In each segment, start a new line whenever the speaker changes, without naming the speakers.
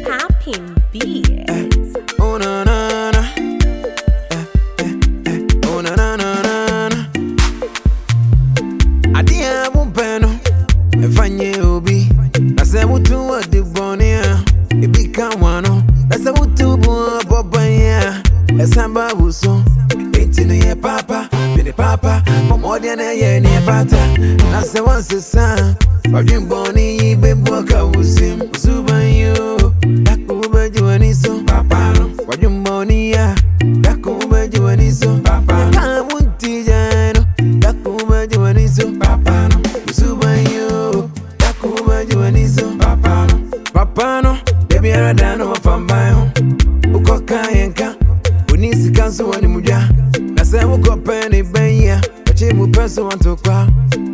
Popping beats.
Oh na na na. Oh na na na na. Adia mumpeno. Efanye obi. Nase mutu wa dibonia. Ibika wano. Nase mutu buwa bobanya. Esamba buso. Eti ni ye papa. Bini papa. Momodia na ye ni fata. Nase wansi sa. Wajimboni ibe boka usim. Usubanyo. Dakuba juaniso. Papa no. Wajimboni ya. Dakuba juaniso. Papa no. Kamunti jano. Dakuba juaniso. Papa no. Usubanyo. Dakuba juaniso. Papa no. Papa no. Baby aradano wafambayo. Ukoka yenka. Unisi kansu wani muja. Nase uko peni benya. Wachimu peso wantokwa.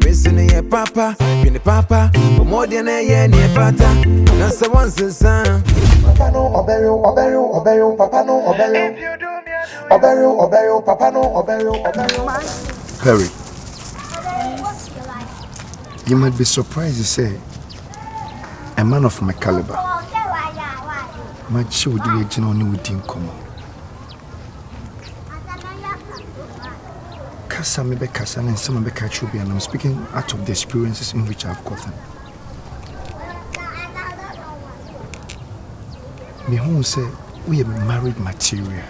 Missing ye papa, bini papa, Momodia na ye ni fata. Nasa wansi sa.
Papa no obeyo, papa no obeyo. Obeyo, papa no obeyo.
Perry, you might be surprised to say a man of my caliber. My children would be only within common. Kasa me be kasa and some be kachubi, and I'm speaking out of the experiences in which I've gotten. Me home say we are married material.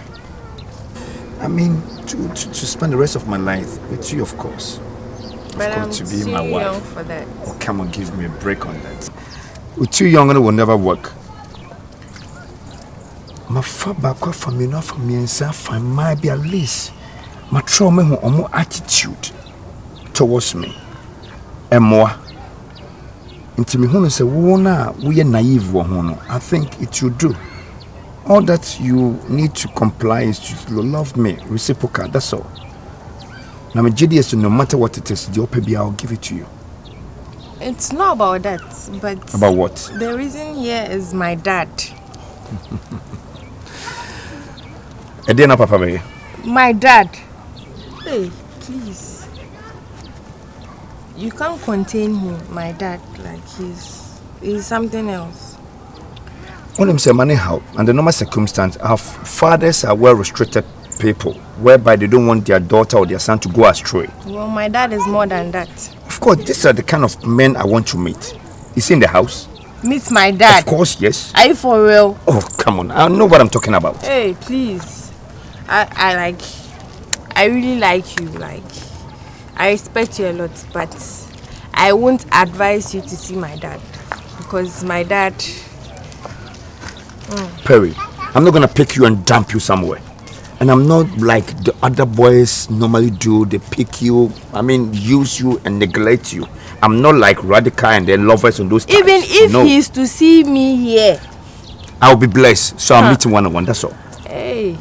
I mean, to spend the rest of my life with you, of course.
But
of course,
I'm
to be
too
my wife.
young for that.
Oh, come on, give me a break on that. We're too young and it will never work. My father back from me, not from me, and say, I might be at least my trauma or more attitude towards me. And more. Into me, who say, we are naive. I think it will do. All that you need to comply is to love me, reciprocal, that's all. Now, my GDS, so no matter what it is, the OPB, I'll give it to you.
It's not about that, but...
About what?
The reason here is my dad.
Edena Papa Bay.
My dad. Hey, please. You can't contain him, my dad. Like, he's something else.
When I'm saying money how, and the normal circumstance, our fathers are well-restricted people, whereby they don't want their daughter or their son to go astray.
Well, my dad is more than that.
Of course, these are the kind of men I want to meet. Is he in the house?
Meet my dad?
Of course, yes.
Are you for real?
Oh, come on. I know what I'm talking about.
Hey, please. I really like you. Like, I respect you a lot, but I won't advise you to see my dad. Because my dad...
Perry, I'm not going to pick you and dump you somewhere. And I'm not like the other boys normally do. They pick you, use you and neglect you. I'm not like Radical and their lovers and those types.
Even if he's to see me here,
I'll be blessed. So I'm meeting one-on-one, that's all.
Hey,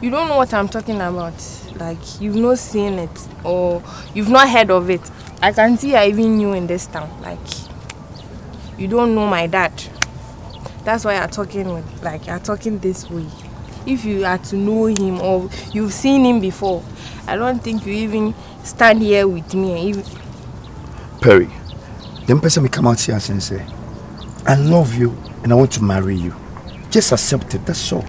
you don't know what I'm talking about. Like, you've not seen it or you've not heard of it. I can see I even knew in this town. Like, you don't know my dad. That's why you're talking this way. If you are to know him or you've seen him before, I don't think you even stand here with me.
Perry, the person will come out here and say, I love you and I want to marry you. Just accept it, that's all.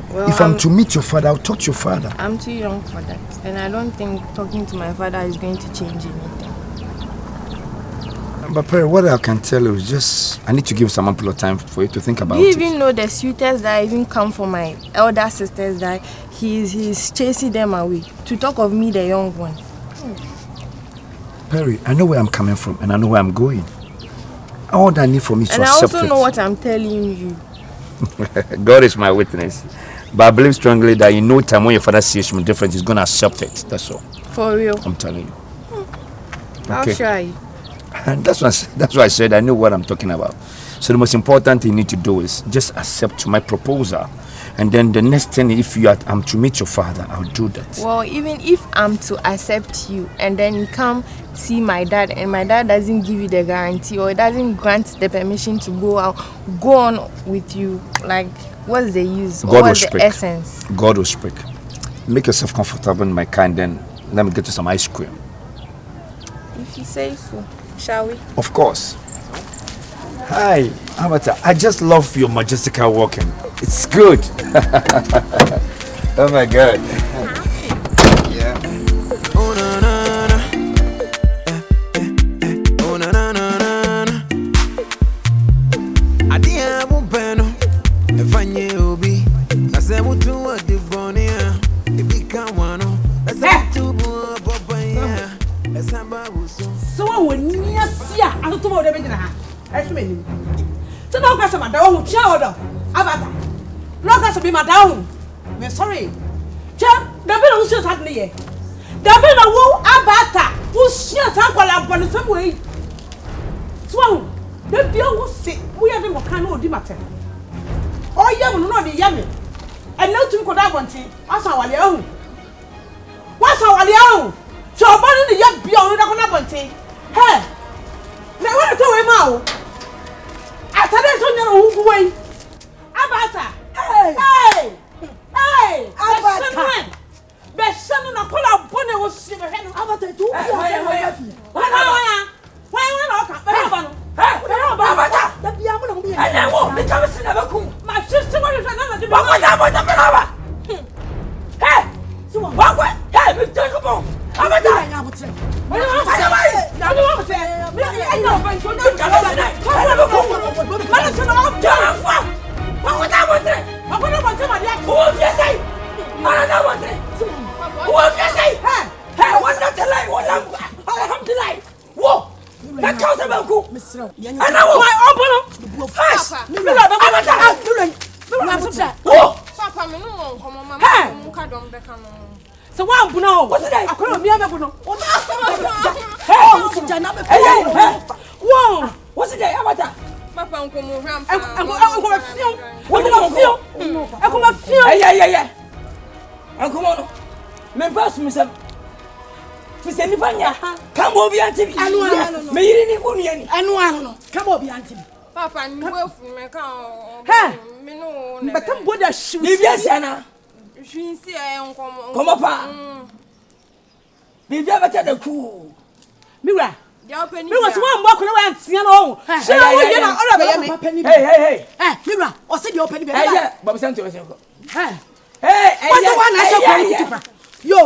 Well, if I'm to meet your father, I'll talk to your father.
I'm too young for that. And I don't think talking to my father is going to change anything.
But Perry, what I can tell you is just, I need to give some ample time for you to think about it.
You even know the suitors that even come from my elder sisters that he's chasing them away. To talk of me, the young one.
Perry, I know where I'm coming from and I know where I'm going. All that I need from me is to accept it.
And I also know what I'm telling you.
God is my witness. But I believe strongly that in no time when your father sees me different, he's going to accept it. That's all.
For real?
I'm telling you.
I'll try.
And that's why I said I know what I'm talking about. So the most important thing you need to do is just accept my proposal. And then the next thing, if I'm to meet your father, I'll do that.
Well, even if I'm to accept you and then you come see my dad and my dad doesn't give you the guarantee or doesn't grant the permission to go on with you, like, what's the use?
God
what's
will
the
speak.
essence?
God will speak. Make yourself comfortable in my car and then let me get you some ice cream.
If you say so, shall we?
Of course. Hi, Avatar. I just love your majestical walking. It's good. Oh my God. Yeah.
Oh na na na. Oh na na na na. Adia bumpeno. Efanye obi. Na se mutu wa de bonia. Ebi ka wano. Na se mutu bu bobanya. Esamba buso.
So when you see a to mo de be na ha. Ehme. So now ka sama da wo chia odo. Abata. No ka so be madam. Me sorry. Cha, da be no so sad ne ye. Da be na wo abata. Wo sia san kwala bonu sam we. So da bi wo se wo ye de mo kan no di matter. O ye mo no de ye me. And now to ko da bonti. Asa wale ahu. Wasa wale ahu. So bonu ni ye bi o da ko na bonti. Hey. Na wa to we ma o. Atade so nya no hu we. Abata. Hey. Hey. Hey. Abata. Beshan na kola bone wo si be he no. Abata tu wo fi. Wa na ka be ba no. Hey. Abata. Da bia mo na mo bi. Anya wo, me ka se na be ku. Ma sister wo na na de. Wa ko da mo da be na ba. Hey. So wa ko. Hey, me take ko. Abata. Anya mo tre. Me na mo se ba. Na mo mo se. Me anya ba so na ka se na. Ka be ku. Ma na se na o ta fa. Wa ko da mo tre. Wa ko da mo tre ma dia. Wo fi sai. Ma na mo tre. Wo fi sai. Hey, what not the lie. What alhamdulillah. Wo. Na ka se ba ku. Ana wo. Why open? Hush. Me la ba Abata. Wo.
Papa me no nkomo mama mo ka dom be ka no.
So one buno. What's that? I call me a buno.
Hey, what's the name? Hey.
Wow.
What's the Abata?
Papa nkomo hwam.
I'm feel. What do I feel? I come feel.
Hey. Uncle Mono. Me pass me some. Fise ni panya. Come over here TV. Me yiri ni kunu yani.
Anu no. Come over here TV.
Papa ni wefu me ka o. Me no.
But I'm boda shoot.
Bibia siana.
Hwinsi e nkomo.
Komo pa. Bibia bata da ku.
Mira.
Me
was one more na wan tia no. Say wo ye na ora be me.
Hey.
Mira, o say the open be.
Hey, Bob Santo. Hey.
What's the one I saw ku. Yo,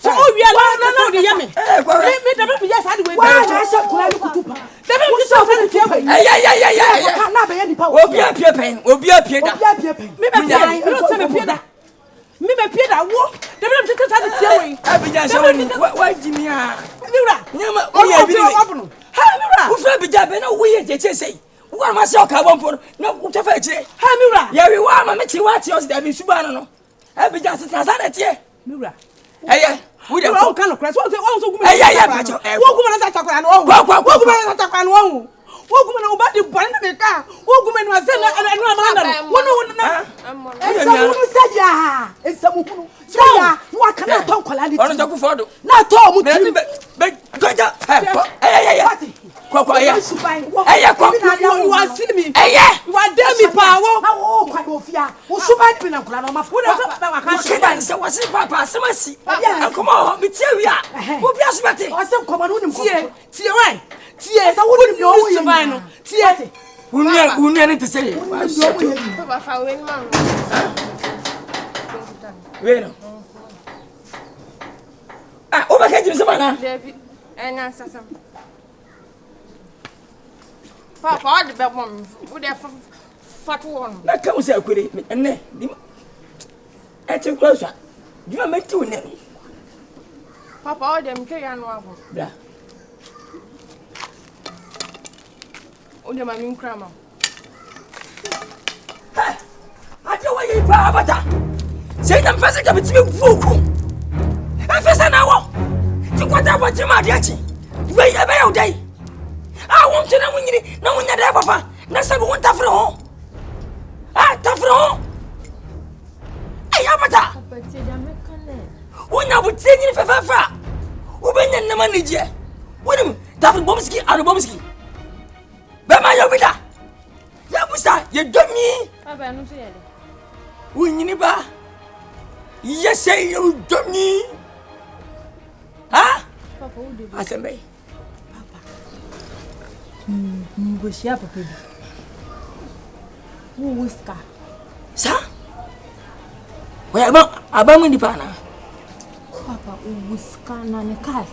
so o wi ala no de ye me. Me da be just had we. Why I saw ku ala ku tupa. Da be you so say tia we.
Hey.
Na be ye ni pa.
Obi apia pen.
Me be pen. You don't say me pie da. Me be pie da wo. Da be you say tia we.
Abija so ni. Why Jimmy ah.
Mira.
Nyama o ye bi.
Ha Mira.
Wo fra bija be na wo ye jeche sei. Wo ma se o ka bompo na wo tafa chire.
Ha Mira.
Ye wi wa ma me ti wa ti o se da bi suba no. Abija se sa na tie.
Mira.
Eye. Wo de
ko kan no crash. Wo so gumi.
Bacho.
Wo gumi na sa chakwa no. Wo gumi na sa chakwa no. Wo gumi na oba de bon na me ka. Wo gumi na se na amanda. Wo no na. Esamu saja. Esamu kunu. Saja. Wo kana ton quality.
Ono to ku fodo.
Na to mu ti.
Be goja. Eye. Kwa eye. Eye kwa.
You are see me.
Eye.
You are there me pa wo. Wo kwa wo fia. Wo suba ni na kula no ma fu na wa kan
suba se wo se papa asemasi. Akoma mi tie wi a. Wo bia subate.
O se koma no nim ko. Tie wai. Tie sa wo nim no wo suba no. Tie.
Unia ni te say.
Papa fa we ni ma.
We no. Ah, o ba ke jim se bana.
Debi. Nkansah sam. Papa, all the bad woman with their fat one.
Na ka usa akwere enne di e che closer. Di ma metti un ne.
Papa, all them ke ya no abo.
Bra.
O de ma min krama.
Ha. Ate wa yi pa abata. Sei na mpese ka bitimi fuku. E fese na wo. Ti kwata bo ti ma de achi. We ye be ya udai. Ah, won't you know when you know when you're papa? That's a one tough home. Ah, tough home. Hey, Abata. When I would sing in Fafa, who been in the manager? What him, David Bomsky and Bomsky. Bema Yobita. Yabusa, you got me. When you never. Yes, say you got me. Huh? I said, me.
Mbushia papa bi. Wo wiska.
Sa? Where about me pana?
Papa, wiska na ne cars.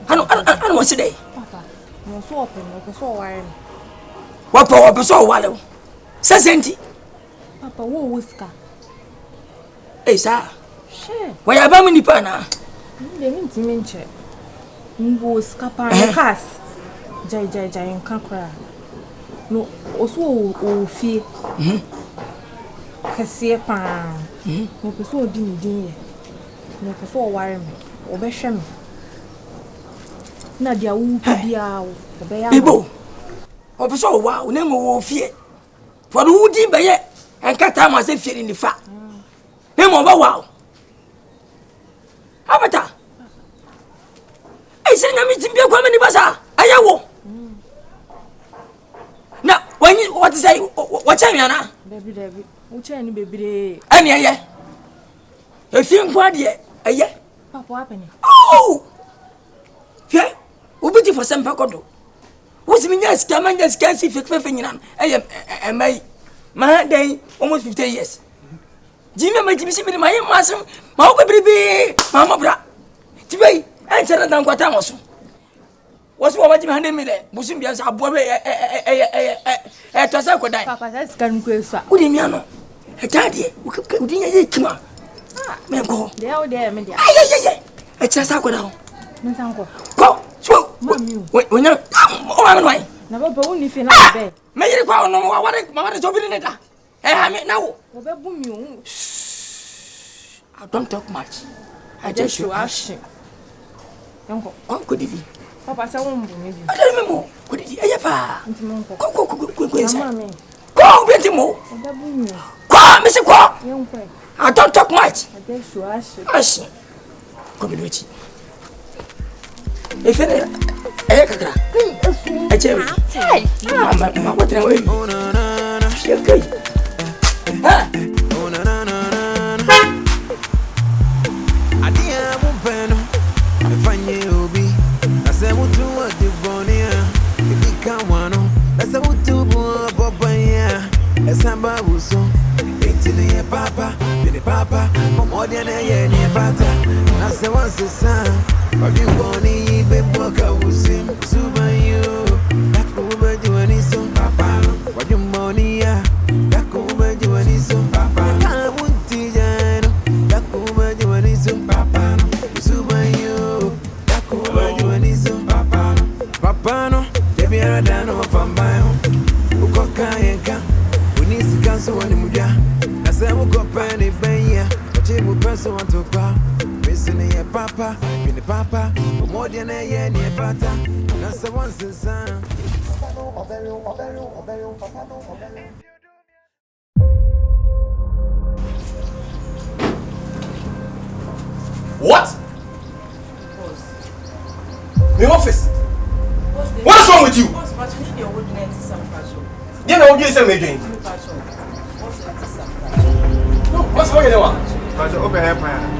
I don't want today.
Papa, no so open, no so wire.
What for so wallow? Sasenti.
Papa, wo wiska.
Hey, sir.
Sure.
Where about me pana?
They mean to mention. Wiska pa ne cars. Jai Nkansah. No, also o fie. Kase pa. No person odi din. No person wire me. Obehwe me. Na dia wu bia obeya.
Ibo. Obeso wa, o name wo fie. For the woody beye, and cat time was a fear in the fat. Name over wow. Abata. I say, I'm meeting you coming in Baza. I will. Now, when you what to say, what time you are?
Baby, which any baby?
And yeah. If you inquire, yeah.
Papa, what happened?
Oh! Yeah, we'll be for some pacodo. What's me, yes, come and just can't see 15 years. I am my day almost 50 years. Jimmy, my Jimmy, my master, my baby, Mamma Bra. Today, I tell them what I was. What's what you handed me there? Musim Bias, a boy, a Tasaco die.
Papa, that's can go.
What do you mean? A daddy, who didn't come on. Mengo,
There, media.
Ay, it's a saco now.
Nkansah.
Go, so,
Mammy,
when you're on my way.
never only if you like bed.
May you go no more. What is opening it? I mean, now.
Boom you.
I don't talk much.
I just show ash. Uncle,
Could it be?
Papa, I won't believe you.
I don't remember. Could it be? Ayapa.
Mamma,
Go, Betty Mo.
boom you.
Go, Mr. Quack.
Young boy,
I don't talk much.
I just show ash.
Ash. Come in with you. If it a cherry. Hey, what are we?
Oh no no no.
You're good.
Oh no no no no. Adia mumpeno. Efanye obi. Ase mutu odi bonia. Ibika wano. Ase mutu bo bobanya. Esamba buso. Etili ye papa. Bini papa. Momodia na ye ni pata. Ase wansesa. Babi boni be boka usim. Subayo. Dakuba juani so papa. Wajumbonia. Dakuba juani so papa. Kamunti jano. Dakuba juani so papa. Subayo. Dakuba juani so papa. Papa no. Debi aradano pambayo. Ukoka yenka. Unisi kanso wani muja. Nase ukopa ni benya. Wachimu peso wantopa. Missing your papa, been papa, more than a year near pata. That's the one since
What? The office. What is wrong with you? You know, you say me drink. What's wrong with you? Open air plan.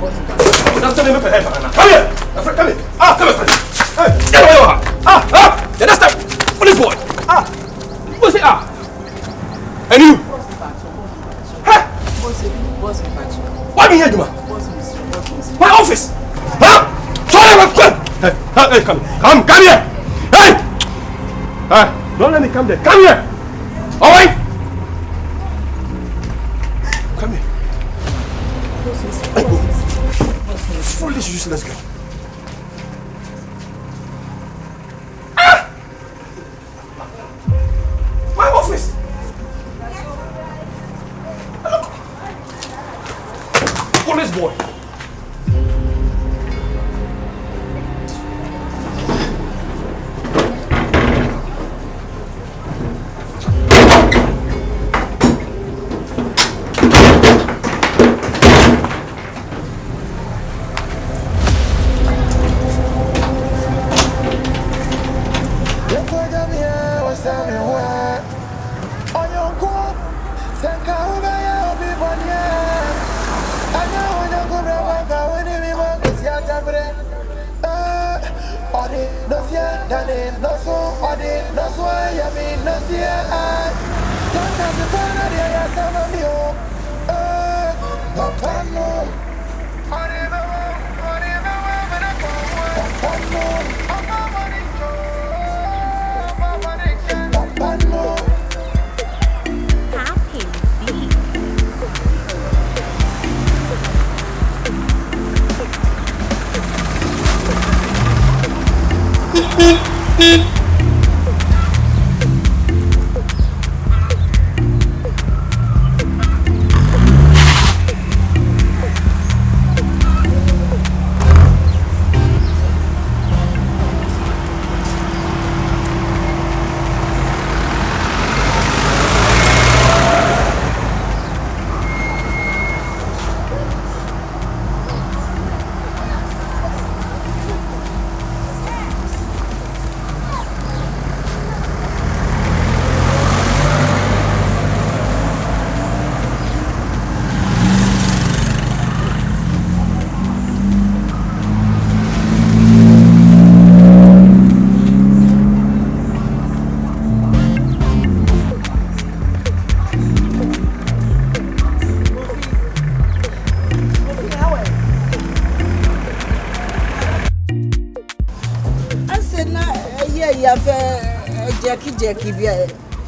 That's the name. Come here! Come here! Come here! Hey! Get away! Yeah, that's that! Police boy! What's it? And you? What do you do? My office! Hey, come here! Hey! Don't let me come there! Come here! Alright? Come here! Hey, foolish, useless girl. My office. Look. Police boy.
Daddy, no so, Adi, no so, I mean, no see, I don't have the fun of the son of you. Papa, no. Papa, no.
Jackie,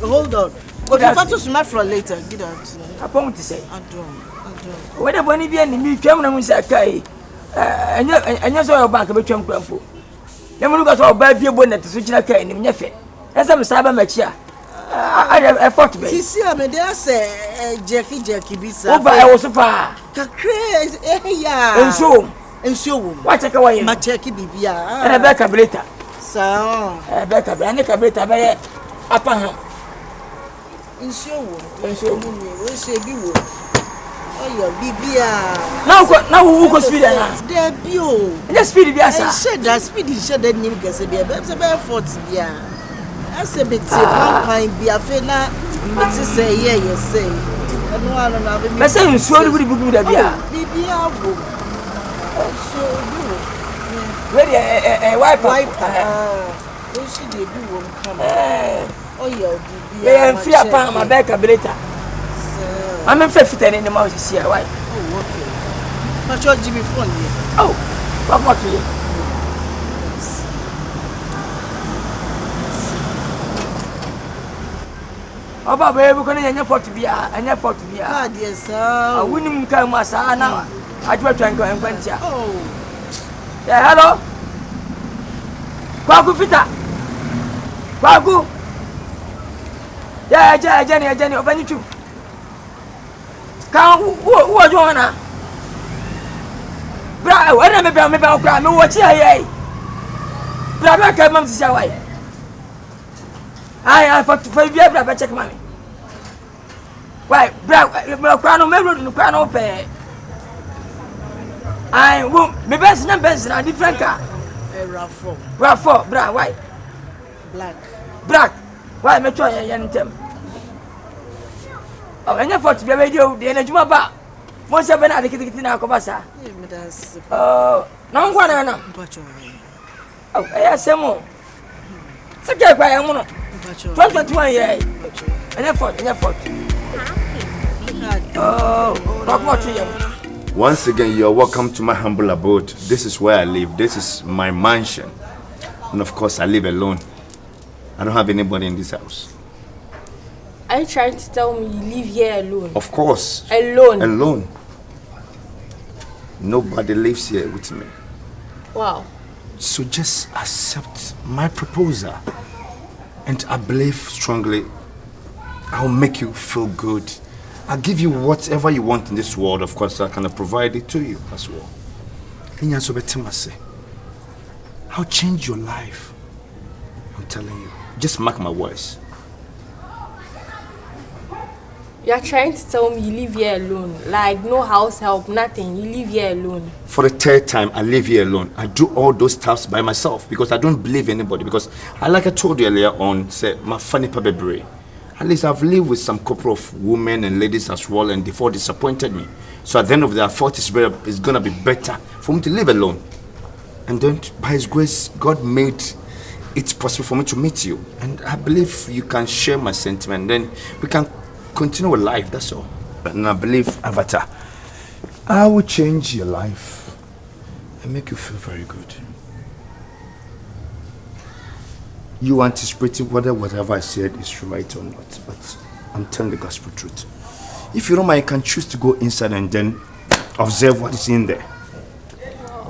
hold on. But if I to smile for later, get out.
I want to say,
I don't.
whether one of you and me, German, and say, and you're so back about your grandpa. Then we look at our baby bonnet to switch like in your face. As I'm Saba Machia, I thought to be.
See, I mean, there say Jackie, be so.
I was so far.
Crazy,
And so, what take away
my Jackie Bibia
and a back of later.
So,
a back of any cabretta by upon him.
And so, we say, be oh, Bibia.
Now, who goes speed?
There be you.
Let's speed the answer.
I said that speedy said that name gets a beer, but about 40 beer. I said, but one pint beer, Fena, but to say, yeah, you say. And no one of them. I say, you surely would be good at Bibia. So,
ready a wipe.
What should they do? Oh, yeah,
they are free upon my back of later. I'm in 50 in the mouse here. Why?
Oh, okay. But you're Jimmy phone.
Oh, what to you? Oh, Baba, we're going to afford to be an effort to be. Ah,
yes, sir.
I wouldn't come as I now. I try to go and venture.
Oh,
yeah, hello. Kwaku Fita. Kwaku. Yeah, Jenny, open you too. Come, who are you on? Bra, when I'm about crime, what's here? Bra, come on, see why. I fought for you, Bra, check money. Why, Bra, crown, maybe the crown open. I won't be best numbers in a different car. Raffo, Bra, white. Black. Why, me try a young them. Oh, and you fought to be radio, the energy about. Once I've been at the kitchen in Akobasa. Oh, no one, I know. Oh, yes, some more. So get by a mono. 21 years. An effort. Oh, not much.
Once again, you are welcome to my humble abode. This is where I live. This is my mansion. And of course, I live alone. I don't have anybody in this house.
Are you trying to tell me you live here alone?
Of course.
Alone?
Nobody lives here with me.
Wow.
So just accept my proposal. And I believe strongly I'll make you feel good. I'll give you whatever you want in this world. Of course, I can provide it to you as well. I'll change your life. I'm telling you. Just mark my words.
You are trying to tell me you live here alone. Like no house help, nothing. You live here alone.
For the third time, I live here alone. I do all those tasks by myself because I don't believe anybody. Because like I told you earlier on, say my funny pabebre. At least I've lived with some couple of women and ladies as well, and they all disappointed me. So at the end of the day, I thought it's gonna be better for me to live alone. And then, by His grace, God made it's possible for me to meet you. And I believe you can share my sentiment. Then we can continue with life, that's all. And I believe, Avatar, I will change your life and make you feel very good. You anticipating whether whatever I said is right or not, but I'm telling the gospel truth. If you don't mind, you can choose to go inside and then observe what is in there.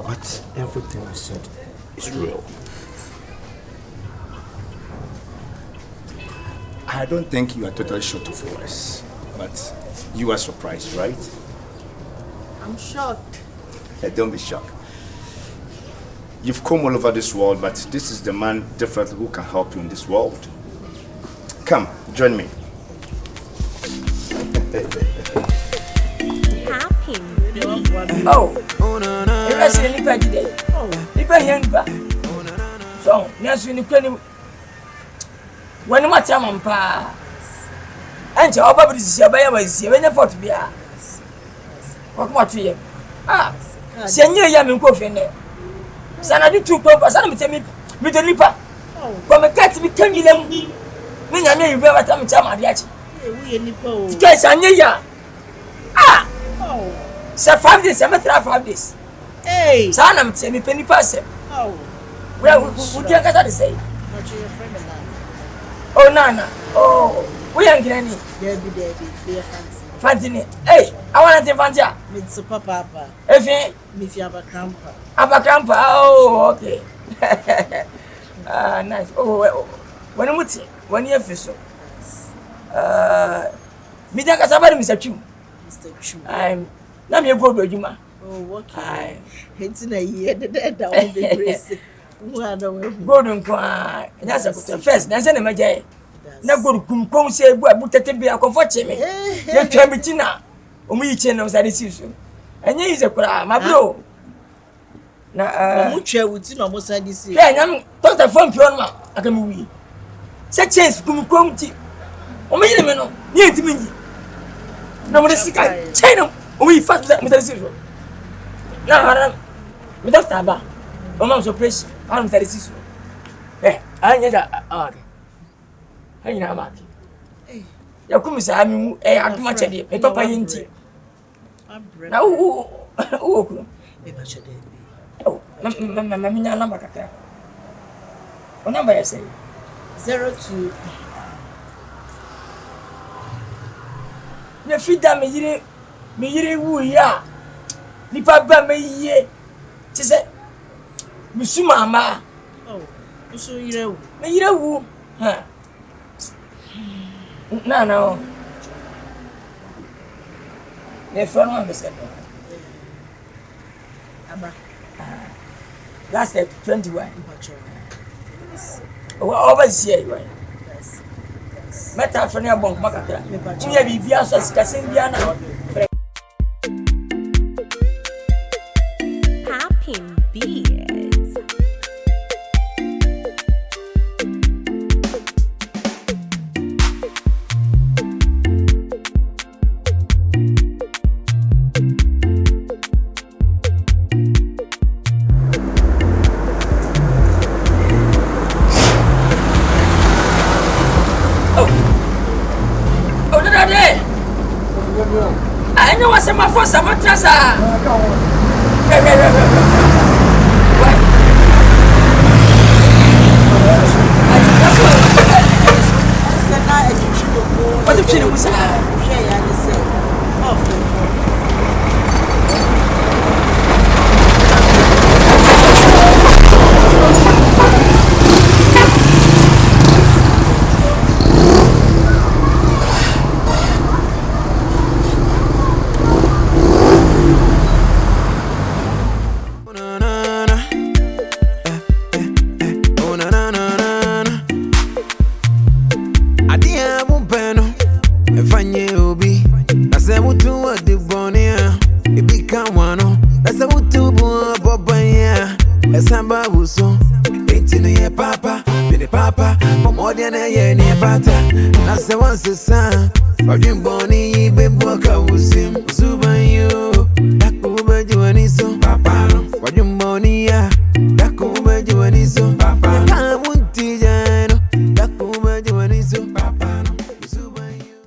But everything I said is real. I don't think you are totally short of words, but you are surprised, right?
I'm shocked.
Don't be shocked. You've come all over this world, but this is the man definitely who can help you in this world. Come, join me.
Oh, you are seeing Nipa today. Nipa here, Nipa. So, next week, when you match a man, and your baby is your baby, is your benefit to be a. What to you? Ah, Senior Yamin Coffin. Sana do 2 purposes. I'm telling me the Nipa. From a cat to be telling them. Me, I may be able to tell my yet. Guys, I knew ya. Ah, so 5 days, I'm 5 days. Hey, son, I'm telling me penny pass. Oh, well, we can't get to say. Oh, Nana. Oh, we ain't getting it. Fancy. Hey, I want to fancy.
It's super papa.
If you have a crampa. Oh, okay. Nice. Oh, when you official. Me don't somebody Mr. Chu. I'm not your good Juma.
Oh, okay. It's in a year that won't be grace.
Golden cry. That's a first. That's an emergency. Na go kumkom se bu abutete bia comfort me. Ye twamitina. Omu yi che no sare sisu. Enye yi ze kura ma bro. Na
omu twa wuti no mo sare si.
Yeah, nyam doctor phone pion ma akami wi. Se chance kumkom ti. Omu yi me no. Ni entimi nyi. Na mo sika. China omu yi fast mo sare sisu. Na haram. Me doctor ba. Omu so press. Haram sare sisu. Anya da okay. Hey, na maki. Ya kumisa ami aduma chede. E papa yinti. Na okuru.
Me ba chede.
Oh, mama nya number kakra. O number ya say
02.
Ne fida me yire wu ya. Nipa ba me yie. Ti se musuma ama.
Oh, usu yire wu.
Me yire wu. Ha. No. The phone one said. Last 21. Over here, right? Yes. Meta for near Bonk Macatra. You be via Cassidiana.
Happy beers.
I know what's my first amateur. What the kid was
Once the sun, or you born in BORGA was him.